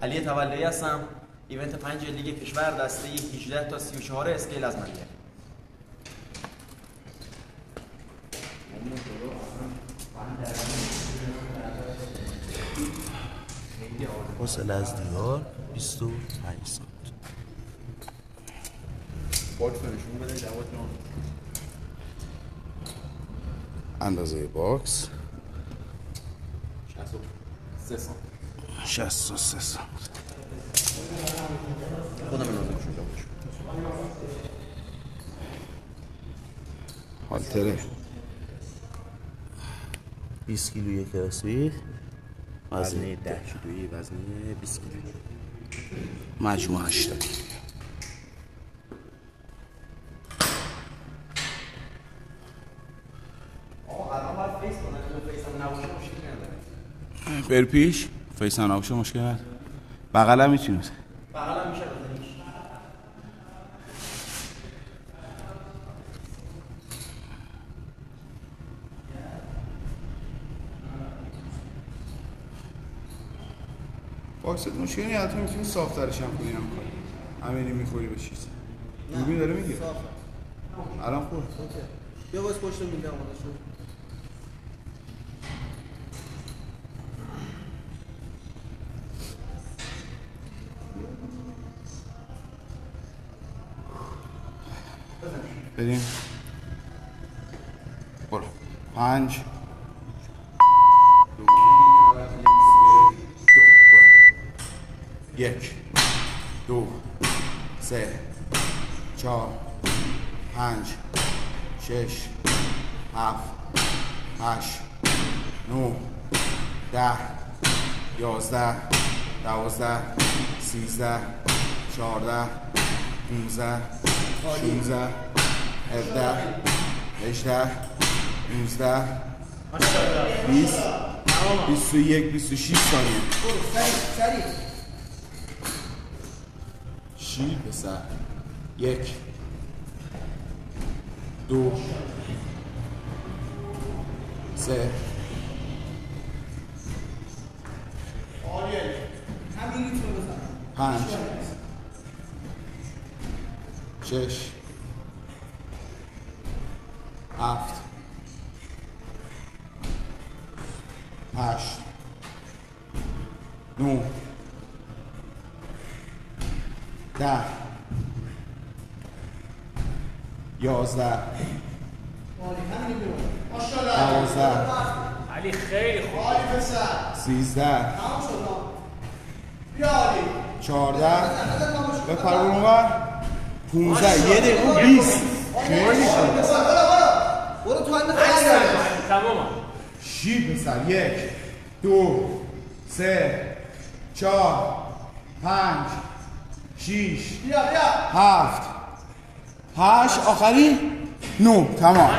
علی تولیی هستم. ایونت 5 لیگ کشور دسته 18 تا 34 اسکیل از ملیه. فاصله از دیوار 25 سانت. باکس نشون بده جوادتون. اندازه باکس 63 سانت. 63 سانت. خودم لازمشون جوادشون. هالتره 20 کیلو یک اسپید، وزنه 10 کیلویی، وزنه 20 کیلو، مجموع 80. بر پیش فیس هم نباشه مشکل نداره. بغل هم میتونی بزنی. بغل هم میشه بزنیش. باکست مشکلی نداره، تو میتونی صاف ترش هم کنی. همینی میخوری به چیز دوبین داره میگه الان خور بیا باز پشت میگه آماده شد. بریم برو 5 1 2 3 4 5 6 7 8 9 10 11 12 13 14 15 16 17 18 19 20 21 26 ثانیه. سریع شیل پسر. 1 2 3 همین میتونه بزن. 5 6 7 8 9 10 11 همین میتونه. ماشاءالله. 12 علی خیلی خوب. عالی پسر. 13 تمام شد. بیا علی. 14 بپر اونور 15 یه دقیقه 20 خیلی خوب. برو تو اند تمام. شیل پسر. 1 2 3 4 5 6 بیا 7 8 آخری 9 تمام.